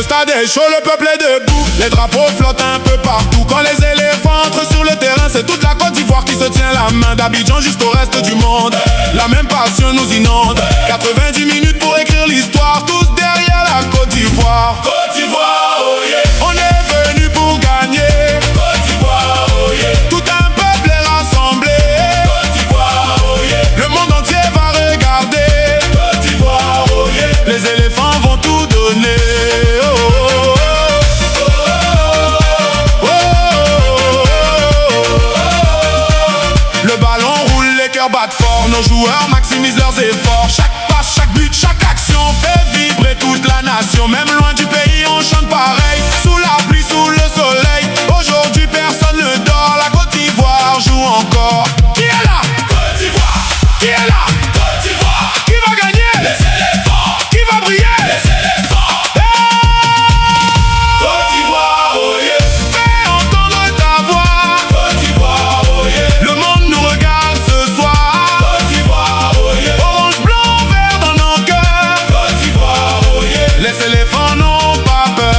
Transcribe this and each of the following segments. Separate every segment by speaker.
Speaker 1: stade est chaud, le peuple est debout. Les drapeaux flottent un peu partout. Quand les éléphants entrent sur le terrain, c'est toute la Côte d'Ivoire qui se tient la main. D'Abidjan jusqu'au reste du monde, la même passion nous inonde. 90 minutes pour écrire l'histoire, tous derrière la Côte d'Ivoire. Côte d'Ivoire, oh yeah. On est venu pour gagner. Côte d'Ivoire, oh yeah. Tout un peuple est rassemblé. Côte d'Ivoire, oh yeah. Le monde entier va regarder. Côte d'Ivoire, oh yeah. Les éléphants vont tout donner. Le ballon roule, les cœurs battent fort. Nos joueurs maximisent leurs efforts. Chaque passe, chaque but, chaque action fait vibrer toute la nation. Même loin du pays, on chante pareil. Sous la pluie, sous le soleil. Aujourd'hui, personne ne dort. La Côte d'Ivoire joue encore. Qui est là? Côte d'Ivoire. Qui est là? Côte d'Ivoire. Qui va gagner? Les éléphants. Qui va briller? Les éléphants. Côte d'Ivoire, oh yeah. Fais entendre ta voix. Côte d'Ivoire, oh yeah. Le monde nous regarde ce soir. Côte d'Ivoire, oh yeah. Orange, blanc, vert dans nos cœurs. Côte d'Ivoire, oh yeah. Les éléphants n'ont pas peur.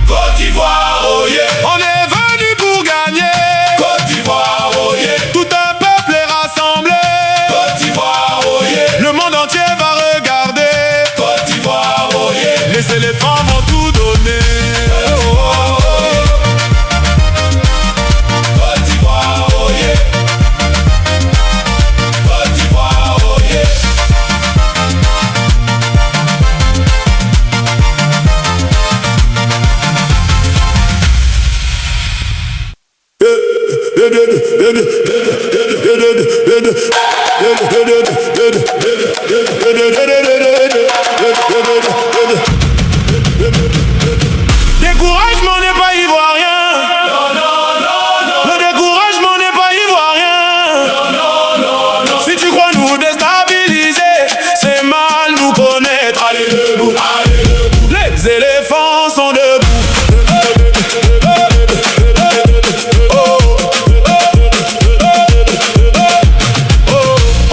Speaker 1: Côte d'Ivoire, oh yeah. On est venu pour gagner. Côte d'Ivoire, oh yeah. Tout un peuple est rassemblé. Côte d'Ivoire, oh yeah. Le monde entier va regarder. Côte d'Ivoire, oh yeah. Les éléphants vont tout donner. Oh, oh, oh. Côte d'Ivoire, oh yeah. Côte d'Ivoire, oh yeah. Découragement n'est pas ivoirien. Non, non, non, non. Le découragement n'est pas ivoirien. Non, non, non, non. Si tu crois nous déstabiliser, c'est mal nous connaître. Allez debout, allez debout. Les éléphants sont debout.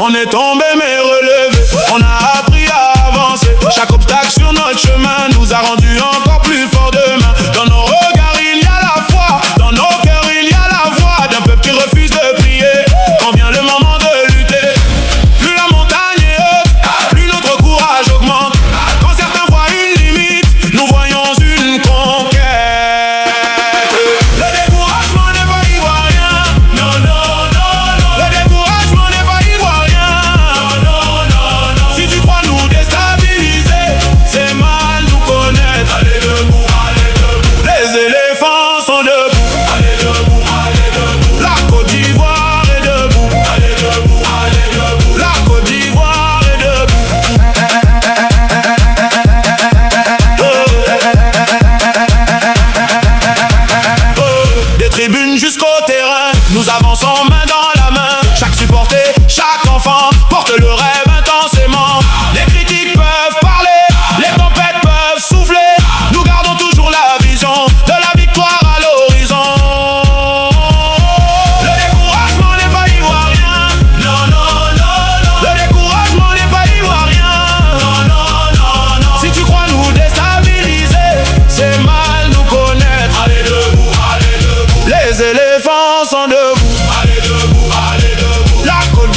Speaker 1: On est tombé mais relevé, on a appris à avancer. Chaque obstacle sur notre chemin nous a rendu encore plus forts demain. Dans nos regards il y a la foi, dans nos cœurs il y a la voix d'un peuple qui refuse de prier quand vient le moment de lutter. Plus la montagne est haute, plus notre courage augmente. Quand certains voient une limite, nous voyons une conquête. Le découragement n'est pas ivoirien. Non, non, non, non. Le découragement n'est pas ivoirien. Si tu crois nous déstabiliser, c'est mal nous connaître. Allez debout, allez debout. Les éléphants sont debout. Allez debout, allez debout. La Côte d'Ivoire est debout. Allez debout, allez debout. La Côte d'Ivoire est debout. Des tribunes jusqu'au terrain, nous avançons main dans la main. Chaque supporter, chaque enfant porte le rêve intensément. Les critiques peuvent parler, les tempêtes peuvent souffler. Nous gardons toujours la vision de la victoire à l'horizon. Le découragement n'est pas ivoirien. Non, non, non, non. Le découragement n'est pas ivoirien. Non, non, non, non. Si tu crois nous déstabiliser, c'est mal nous connaître. Allez debout, allez debout. Les éléphants sont debout. Allez debout, allez debout. La Côte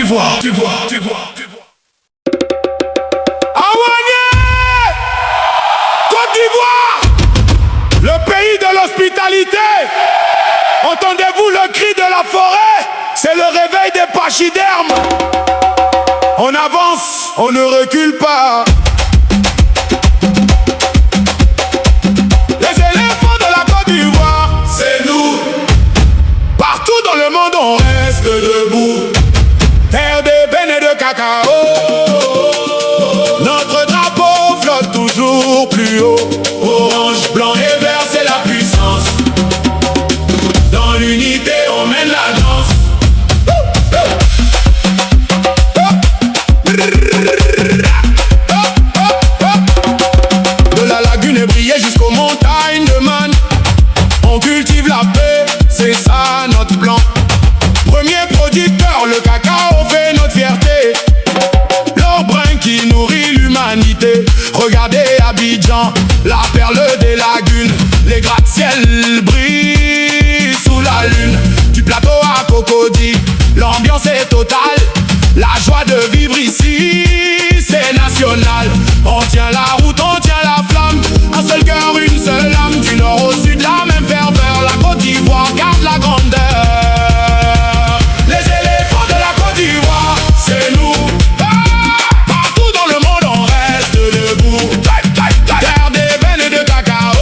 Speaker 1: d'Ivoire. Awagné, Côte d'Ivoire, le pays de l'hospitalité. Entendez-vous le cri de la forêt? C'est le réveil des pachydermes. On avance, on ne recule pas. Les éléphants de la Côte d'Ivoire, c'est nous. Partout dans le monde on reste debout. Terre d'ébène et de cacao. Notre drapeau flotte toujours plus haut. Orange, blanc et vert, c'est la puissance. Dans l'unité on mène la danse. De la lagune ébriée jusqu'aux montagnes de Man, on cultive la paix, c'est ça notre plan. Premier producteur, le cacao fait notre fierté. L'or brun qui nourrit l'humanité. Regardez Abidjan, la perle des lagunes. Les gratte-ciel brillent sous la lune. Du plateau à Cocody, l'ambiance est totale. La joie de vivre ici, c'est national. On tient la route, on tient la flamme. Un seul cœur, une seule âme. Du nord au sud, la même ferveur. La Côte d'Ivoire garde la grandeur. Les éléphants de la Côte d'Ivoire, c'est nous. Partout dans le monde, on reste debout. Terre d'ébène et de cacao.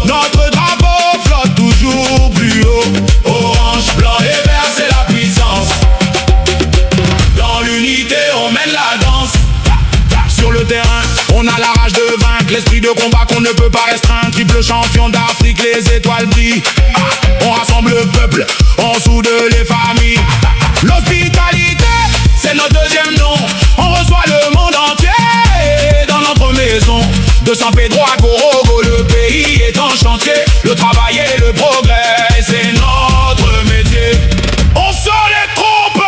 Speaker 1: Notre drapeau flotte toujours plus haut. Orange, blanc et vert, c'est la puissance. Dans l'unité, on mène la danse. Sur le terrain, on a la rage de vaincre, l'esprit de combat qu'on ne peut pas restreindre. Triple champion d'Afrique, les étoiles brillent. On rassemble le peuple, on soude les familles. L'hospitalité, c'est notre deuxième nom. On reçoit le monde entier dans notre maison. De San Pedro à Corogo, le pays est en chantier. Le travail et le progrès, c'est notre métier. On sort les trompes,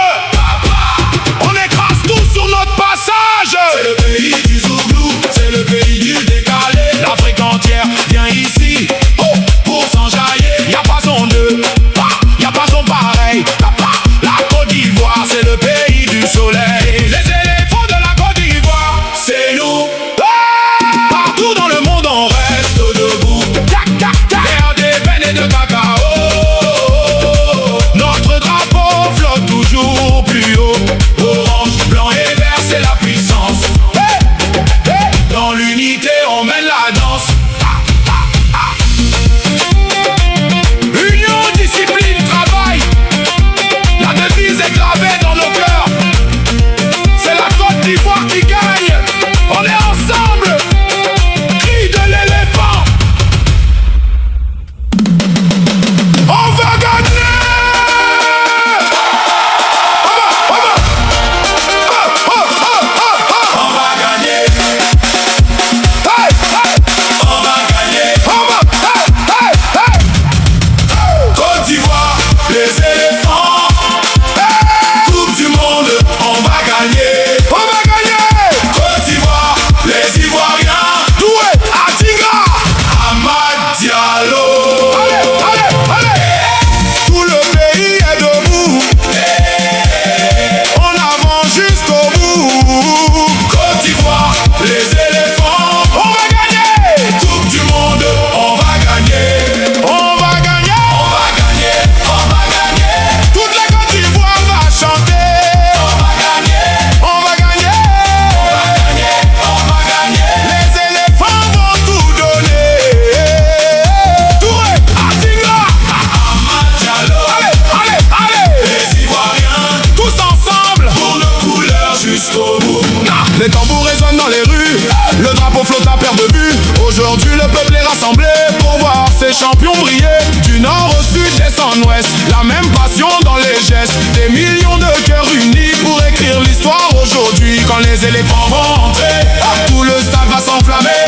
Speaker 1: on écrase tout sur notre passage. C'est le pays du Zouglou, c'est le pays du décalé. L'Afrique entière vient ici, pour s'enjailler. Y'a pas son deux, y'a pas son pareil. La Côte d'Ivoire, c'est le pays du soleil. Les éléphants de la Côte d'Ivoire, c'est nous. Partout dans le monde on reste debout. Terre d'ébène et de cacao. Notre drapeau flotte toujours plus haut. Orange, blanc et vert, c'est la puissance. Dans l'unité on mène la danse. Union, discipline, travail. La devise est gravée dans nos cœurs. C'est la Côte d'Ivoire qui gagne. On est ensemble. Cri de l'éléphant. On va gagner. On va gagner. Hey, hey. On va gagner. Hey, hey. Côte d'Ivoire, les éléphants. Coupe du monde, on va gagner. On va gagner. Côte d'Ivoire, les Ivoiriens. Doué, Adingra, Amad Diallo. Allez. Tout le pays est debout. On avance jusqu'au bout. Côte d'Ivoire, les éléphants. On va gagner. Coupe du monde, on va gagner. On va gagner. On va gagner. On va gagner. Toute la Côte d'Ivoire va chanter. On va gagner. On va gagner. On va gagner. On va gagner. Les éléphants vont tout donner. Touré, Adingra, Amad Diallo. Allez. Les Ivoiriens, tous ensemble, pour nos couleurs jusqu'au bout. Les tambours résonnent dans les rues, le drapeau flotte à perte de vue. Aujourd'hui le peuple est rassemblé pour voir ses champions briller. Du nord au sud, d'est en ouest, la même passion dans les gestes. Des millions de cœurs unis pour écrire l'histoire aujourd'hui. Quand les éléphants vont entrer, tout le stade va s'enflammer.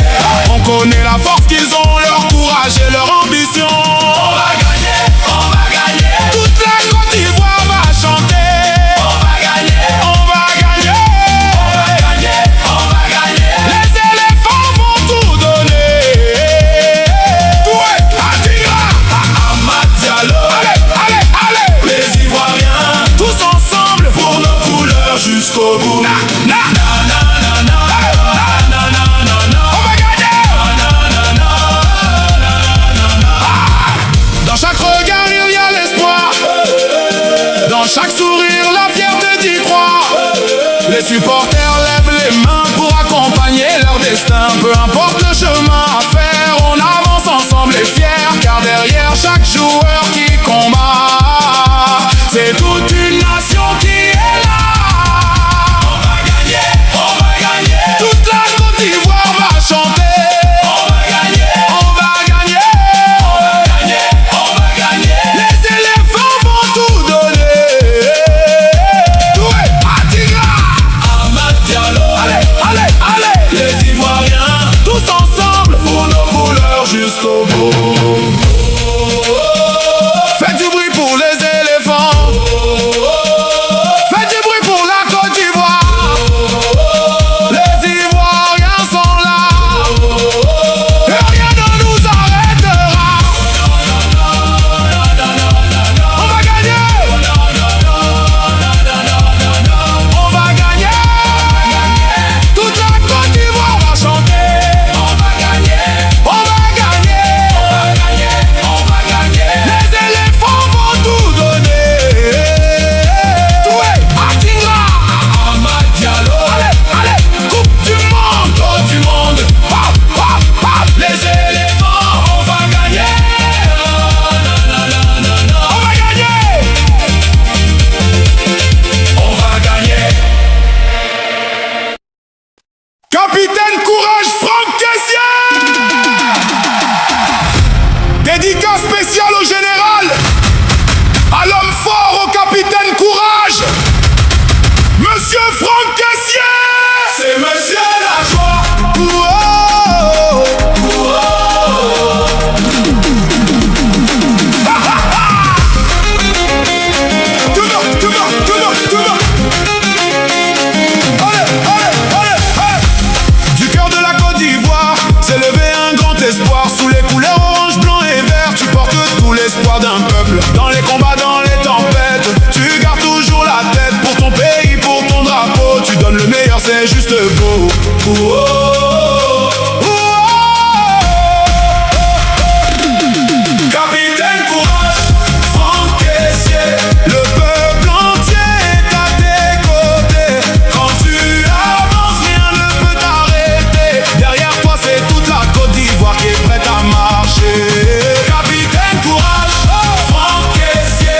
Speaker 1: On connaît la force qu'ils ont, leur courage et leur ambition. On va gagner, on va gagner. Toute la Côte d'Ivoire va chanter. On va gagner, on va gagner. On va gagner, on va gagner. Les éléphants vont tout donner. Doué, Adingra, Amad Diallo. Allez. Les Ivoiriens, tous ensemble. sourire, la fierté d'y croire. Les supporters lèvent les mains pour accompagner leur destin. Peu importe le chemin à faire, on avance ensemble et fiers. Car derrière chaque joueur qui combat, c'est toute une nation qui est là. On va gagner, on va gagner. Toute la Côte d'Ivoire va chanter. On va gagner, on va gagner. On va gagner, on va gagner. Les éléphants vont tout donner. Doué, Adiga, Amad Diallo. Allez, allez, allez. Les Ivoiriens, tous ensemble, pour nos couleurs jusqu'au bout. Faites du bruit pour les éléphants. Faites du bruit pour la Côte d'Ivoire. Les Ivoiriens sont là. Et rien ne nous arrêtera. On va gagner. On va gagner. Toute la Côte d'Ivoire va chanter. On va gagner. On va gagner. On va gagner. Les éléphants vont tout donner. Doué, Adiga, Amad Diallo. Allez, allez, coupe du monde, Coupe du monde. Pop, pop, pop. Les éléphants, on va gagner. On va gagner. On va gagner. Capitaine Courage, Franck Kessié. Dédicace spéciale au général, à l'homme fort, au capitaine Courage, Monsieur Franck Kessié. C'est Monsieur la joie. Tout le monde, tout le monde, tout le monde, tout le monde. Allez, allez, allez, allez. Du cœur de la Côte d'Ivoire s'est levé un grand espoir. Sous les couleurs orange, blanc et vert, tu portes tout l'espoir d'un peuple. Dans les combats, dans les tempêtes, tu gardes toujours la tête. Pour ton pays, pour ton drapeau, tu donnes le meilleur, c'est juste beau. Capitaine Courage, Franck Kessié. Le peuple entier est à tes côtés. Quand tu avances, rien ne peut t'arrêter. Derrière toi, c'est toute la Côte d'Ivoire qui est prête à marcher. Capitaine Courage, Franck Kessié.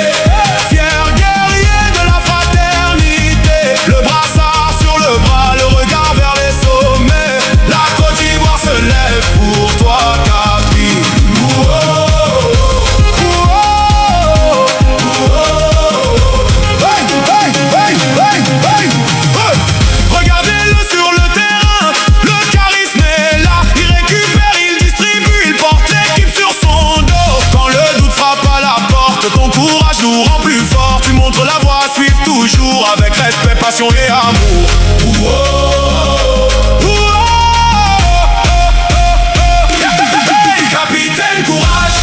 Speaker 1: Fier guerrier de la fraternité. Le brassard sur le bras, le regard vers les sommets. La Côte d'Ivoire se lève pour toi, Capi. Regardez-le sur le terrain, le charisme est là. Il récupère, il distribue, il porte l'équipe sur son dos. Quand le doute frappe à la porte, ton courage nous rend plus fort. Tu montres la voie, suivre toujours avec respect, passion et amour. Capitaine Courage,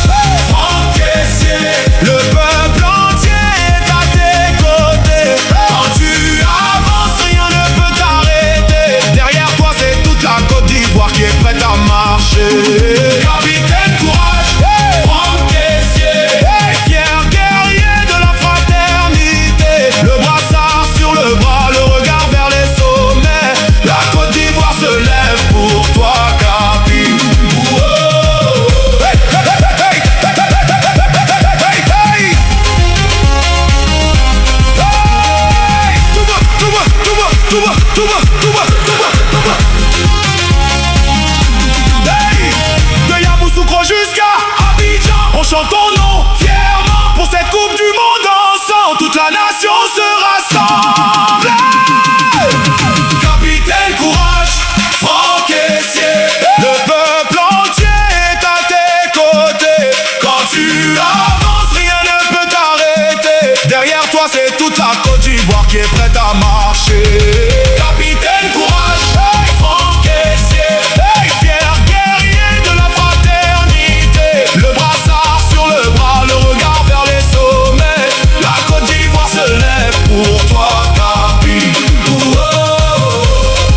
Speaker 1: Franck Kessié. Le peuple entier est à tes côtés. Quand tu avances, rien ne peut t'arrêter. Derrière toi, c'est toute la Côte d'Ivoire qui est prête à marcher. Capitaine Courage, Franck Kessié. Fier guerrier de la fraternité. Le brassard sur le bras, le regard vers les sommets. La Côte d'Ivoire se lève pour toi, Capi. De Yamoussoukro jusqu'à Abidjan, on chante ton nom fièrement. Pour cette Coupe du Monde ensemble, toute la nation se rassemble. Capitaine Courage, Franck Kessié. Le peuple entier est à tes côtés. Quand tu avances, rien ne peut t'arrêter. Derrière toi, c'est toute la Côte d'Ivoire qui est prête à marcher. Capitaine Courage, Franck Kessié. Fier guerrier de la fraternité. Le brassard sur le bras, le regard vers les sommets. La Côte d'Ivoire se lève pour toi, Capi.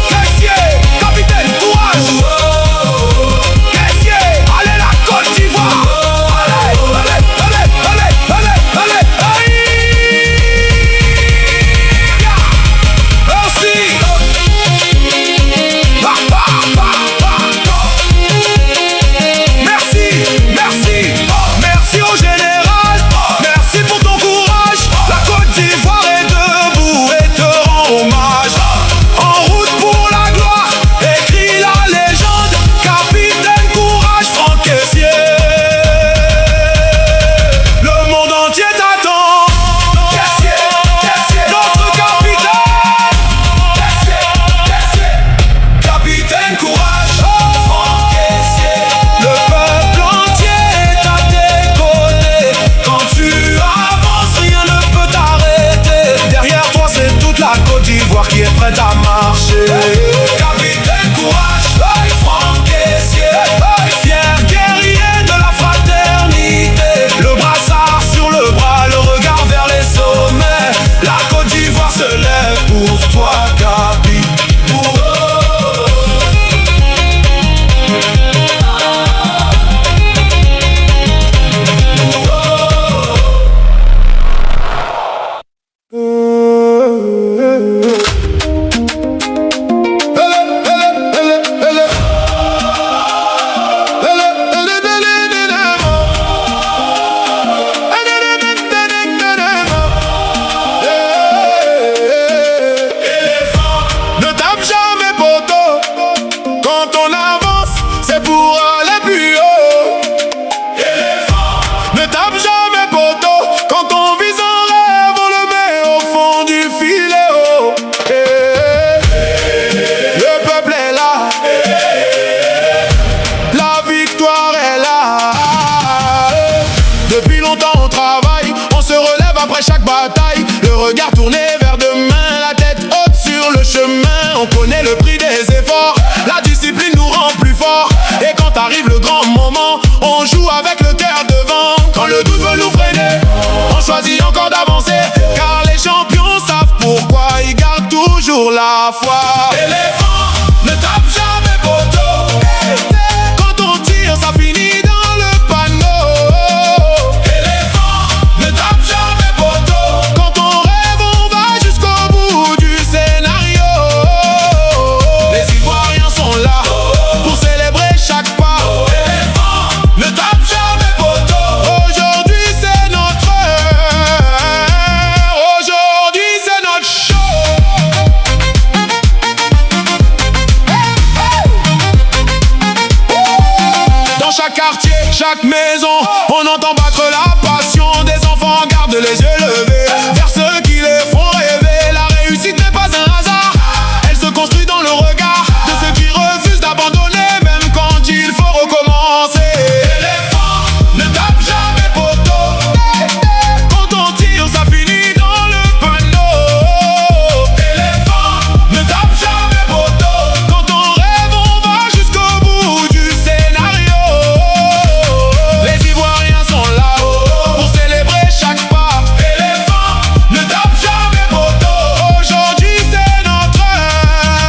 Speaker 1: Kessié, capitaine Courage. Kessié, allez la Côte d'Ivoire. Allez, allez, allez, allez, allez, allez, allez. d'Ivoire qui est prête à marcher. Capitaine courage, franc caissier, fier guerrier de la fraternité. Le brassard sur le bras, le regard vers les sommets. La Côte d'Ivoire se lève pour toi, Capi.
Speaker 2: Regard tourné vers demain, la tête haute sur le chemin. On connaît le prix des efforts, la discipline nous rend plus forts. Et quand arrive le grand moment, on joue avec le cœur devant. Quand le doute veut nous freiner, on choisit encore d'avancer. Car les champions savent pourquoi, ils gardent toujours la foi.
Speaker 1: Éléphant ne tape jamais poteau.
Speaker 2: Quand on tire, ça finit dans le panneau.
Speaker 1: Éléphant ne tape jamais poteau.
Speaker 2: Quand on rêve, on va jusqu'au bout du scénario. Les Ivoiriens sont là pour célébrer chaque pas.
Speaker 1: Éléphant ne tape jamais poteau.
Speaker 2: Aujourd'hui c'est notre heure. Aujourd'hui c'est notre show. Dans chaque quartier, chaque maison, on entend battre la passion des enfants. Gardent les yeux levés vers ceux qui les font rêver. La réussite n'est pas un hasard, elle se construit dans le regard de ceux qui refusent d'abandonner, même quand il faut recommencer.
Speaker 1: Éléphant ne tape jamais poteau.
Speaker 2: Quand on tire, ça finit dans le panneau.
Speaker 1: Éléphant ne tape jamais poteau.
Speaker 2: Quand on rêve, on va jusqu'au bout du scénario. Les Ivoiriens sont là pour célébrer chaque pas.
Speaker 1: Éléphant ne tape jamais poteau.
Speaker 2: Aujourd'hui c'est notre heure.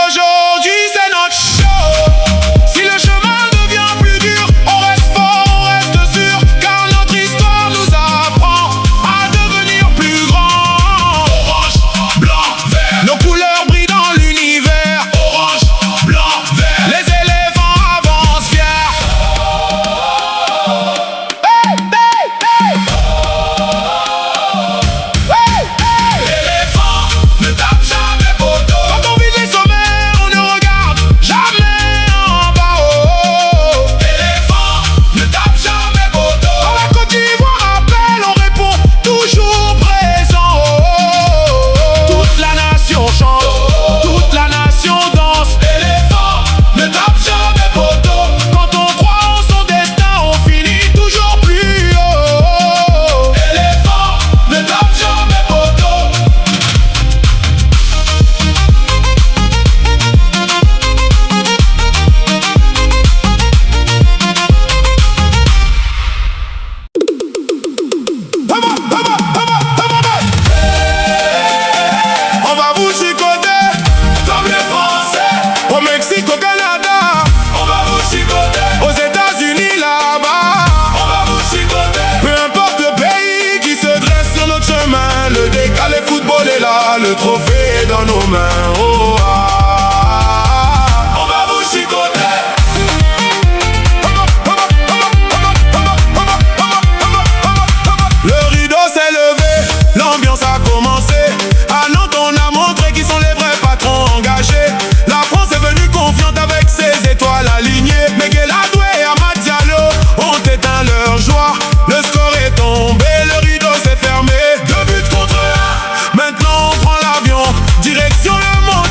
Speaker 2: Aujourd'hui c'est notre show. Si le chemin devient plus dur, on reste fort, on reste sûr. Car notre histoire nous apprend à devenir plus grand.
Speaker 1: Orange, blanc, vert.
Speaker 2: Nos couleurs brillent dans l'univers.
Speaker 1: Orange, blanc, vert.
Speaker 2: Les éléphants avancent fiers.
Speaker 1: Éléphant ne tape jamais poteau.
Speaker 2: Quand on vise les sommets, on ne regarde jamais en bas. Oh.
Speaker 1: Éléphant ne tape jamais poteau.
Speaker 2: Quand la Côte d'Ivoire appelle, on répond toujours présent. Oh. Toute la nation chante, toute la nation danse.
Speaker 1: Éléphant ne tape jamais poteau.
Speaker 2: Quand on croit en son destin, on finit toujours plus haut.
Speaker 1: Éléphant ne tape jamais poteau.
Speaker 2: On va vous chicoter
Speaker 1: Comme les Français,
Speaker 2: au Mexique, au Canada,
Speaker 1: on va vous chicoter.
Speaker 2: aux États-Unis là-bas.
Speaker 1: On va vous chicoter.
Speaker 2: Peu importe le pays qui se dresse sur notre chemin, le décalé football est là, le trophée est dans nos mains. Oh, ah.
Speaker 1: On va vous chicoter.
Speaker 2: Le rideau s'est levé, l'ambiance a commencé. À Nantes, on a montré qui sont les vrais patrons engagés. La France est venue confiante avec ses étoiles alignées. Miguel Adoué et Amad Diallo ont éteint leur joie. Le score est tombé, le rideau s'est fermé.
Speaker 1: 2 buts contre 1.
Speaker 2: Maintenant on prend l'avion, direction le monde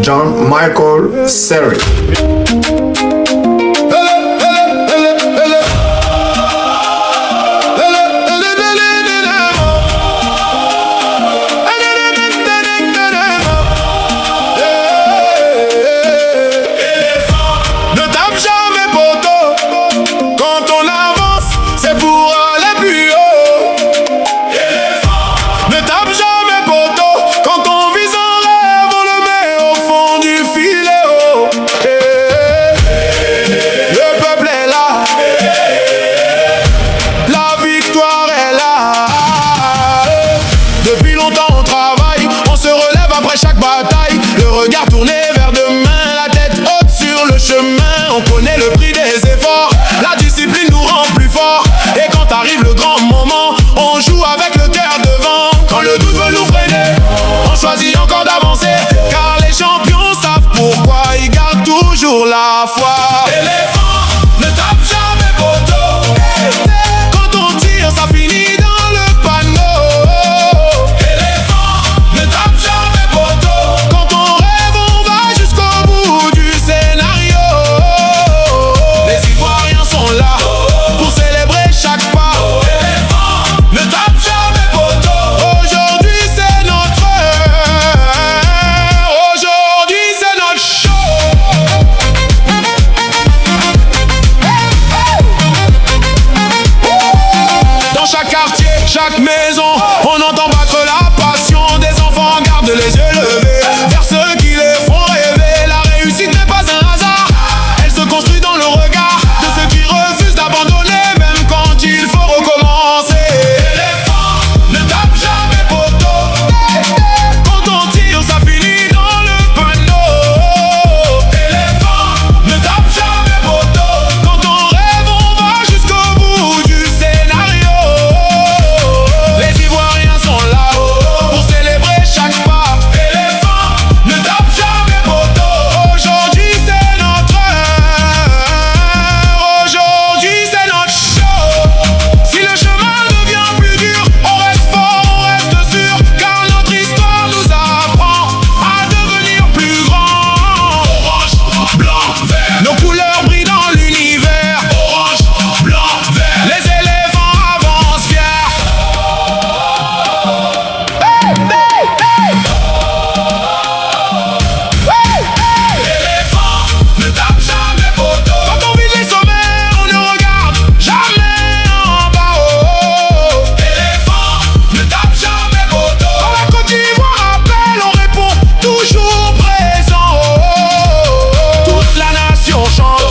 Speaker 3: John Michael Serry.
Speaker 2: On connaît le prix des efforts, la discipline nous rend plus forts. Et quand arrive le grand moment, on joue avec le cœur devant. Quand le doute veut nous freiner, on choisit encore d'avancer. Car les champions savent pourquoi, ils gardent toujours la foi. Éléphant, ne tape jamais poteau. Quand on tire, ça finit dans le panneau. Éléphant, ne tape jamais poteau. Quand on rêve, on va jusqu'au bout du scénario. Pour célébrer chaque pas. Ne tape jamais poteau. Aujourd'hui c'est notre heure. Aujourd'hui c'est notre show. Dans chaque quartier, chaque maison, on entend battre la passion des enfants. Gardent les yeux levés vers ceux qui les font rêver. La réussite n'est pas un hasard, elle se construit dans le regard de ceux qui refusent d'abandonner, même quand il faut recommencer. Éléphant, ne tape jamais poteau. Quand on tire, ça finit dans le panneau. Éléphant, ne tape jamais poteau. Quand on rêve, on va jusqu'au bout du scénario. Les Ivoiriens sont là pour célébrer chaque pas. Éléphant, ne tape jamais poteau. Aujourd'hui c'est notre heure. Aujourd'hui c'est notre show. Si le chemin devient plus dur, on reste fort, on reste sûr. Car notre histoire nous apprend à devenir plus grand. Orange, blanc, vert. Nos couleurs brillent dans l'univers. Orange, blanc, vert. Les éléphants avancent fiers. Éléphant, ne tape jamais poteau. Quand on vise les sommets, on ne regarde jamais en bas. Oh. Éléphant, ne tape jamais poteau. Quand la Côte d'Ivoire appelle, on répond toujours présent. Oh. Toute la nation chante,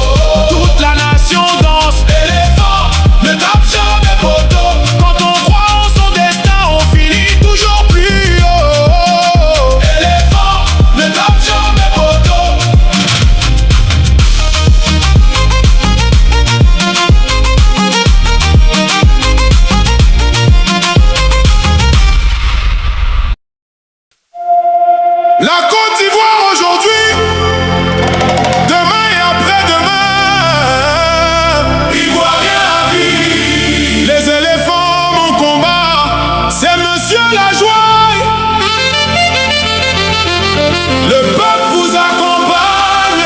Speaker 2: toute la nation danse. Éléphant, ne tape jamais poteau. Quand on croit en son destin, on finit toujours plus haut. Éléphant, ne tape jamais poteau. La Côte d'Ivoire aujourd'hui, demain et après-demain. Ivoirien à vie. Les éléphants, mon combat, c'est Monsieur la joie. Le peuple vous accompagne.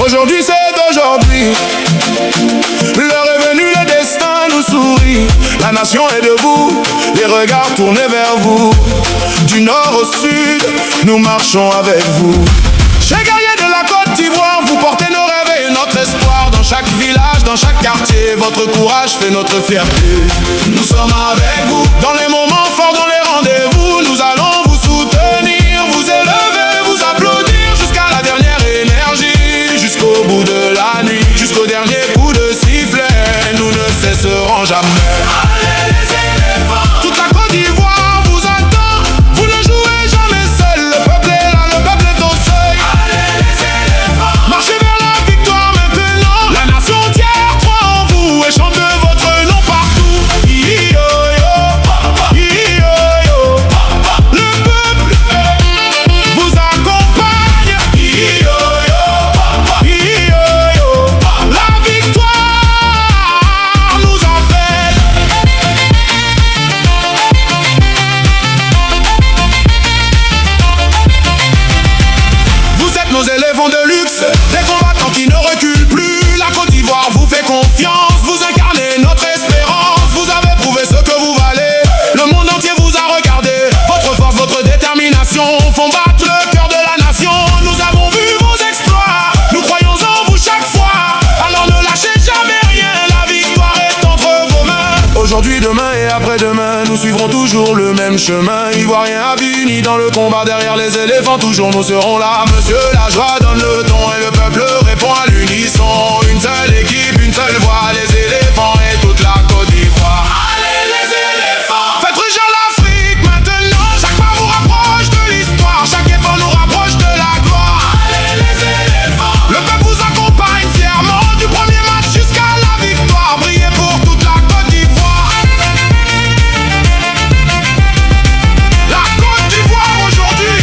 Speaker 2: Aujourd'hui c'est d'aujourd'hui. L'heure est venue, le destin nous sourit. La nation est debout, les regards tournés vers vous. Du nord au sud, nous marchons avec vous. Chers guerriers de la Côte d'Ivoire, vous portez nos rêves et notre espoir. Dans chaque village, dans chaque quartier, votre courage fait notre fierté. Nous sommes avec vous, dans les moments forts, dans les rendez-vous. Nous allons vous soutenir, vous élever, vous applaudir jusqu'à la dernière énergie. Jusqu'au bout de la nuit, jusqu'au dernier coup de sifflet, nous ne cesserons jamais. Allez les éléphants. Toute la Côte d'Ivoire vous attend, vous ne jouez jamais seul. Le peuple est là, le peuple est au seuil. Allez les éléphants. Marchez vers la victoire maintenant. La nation entière croit en vous et chante générations font battre le cœur de la nation. Nous avons vu vos exploits, nous croyons en vous chaque fois. Alors ne lâchez jamais rien, la victoire est entre vos mains. Aujourd'hui, demain et après-demain, nous suivrons toujours le même chemin. Ivoiriens unis dans le combat derrière les éléphants, toujours nous serons là. Monsieur, la joie donne le ton et le peuple répond à l'unisson. Une seule équipe, une seule voix, les éléphants et toute la Côte d'Ivoire. Allez les éléphants, faites rugir l'Afrique maintenant. Chaque pas vous rapproche de l'histoire, chaque effort nous rapproche de la gloire. Allez les éléphants, le peuple vous accompagne fièrement, du premier match jusqu'à la victoire. Brillez pour toute la Côte d'Ivoire. La Côte d'Ivoire aujourd'hui,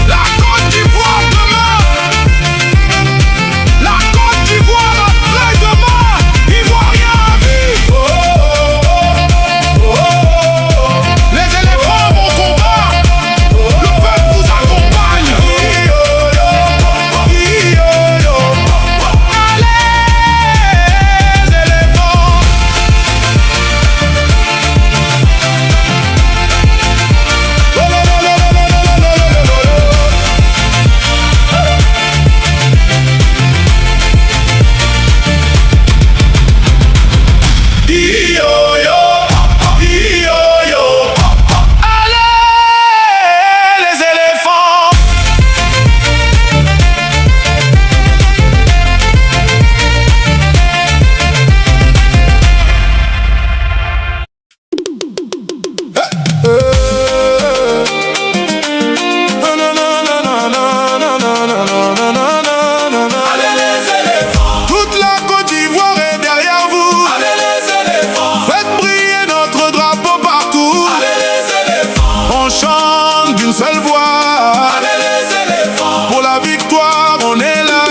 Speaker 2: la Côte d'Ivoire demain, la Côte d'Ivoire après-demain. Ivoirien à vie. Oh, oh, oh, oh, oh. Les éléphants vont combattre, le peuple vous accompagne. Allez les éléphants. Allez les éléphants. Toute la Côte d'Ivoire est derrière vous. Faites briller notre drapeau partout. On chante d'une seule voix. Pour la victoire, on est là.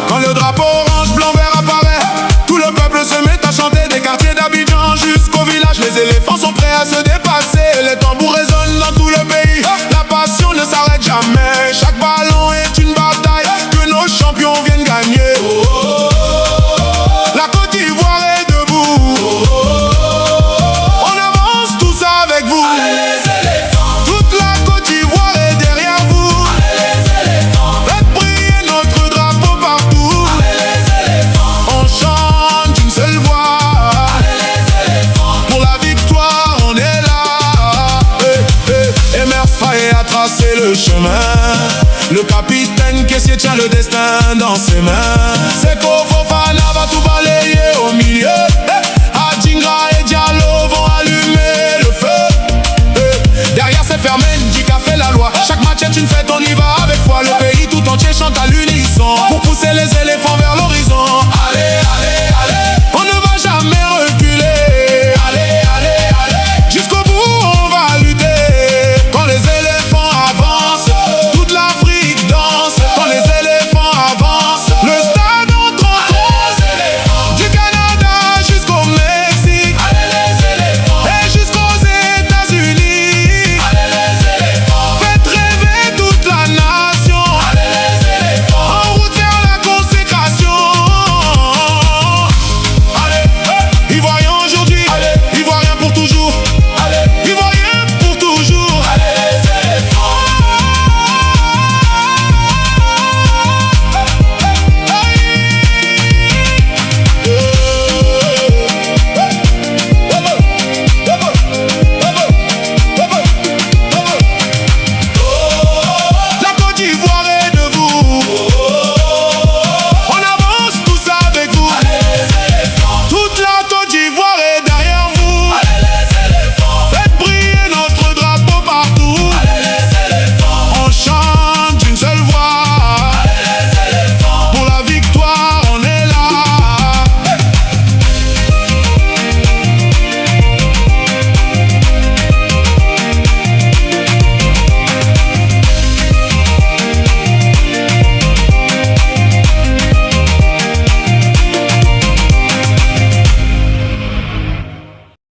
Speaker 2: Quand le drapeau orange, blanc, vert apparaît, tout le peuple se met à chanter. Des quartiers d'Abidjan jusqu'au village, les éléphants sont prêts à se dépasser. Les tambours résonnent dans tout le pays. La passion ne s'arrête jamais. Chaque ballon est une bataille que nos champions viennent gagner. La Côte d'Ivoire est debout. On avance tous avec vous. Toute la Côte d'Ivoire est derrière vous. Faites briller notre drapeau partout. On chante d'une seule voix. Pour la victoire, on est là. Emerse Faé a tracé le chemin. Le capitaine caissier tient le destin dans ses mains.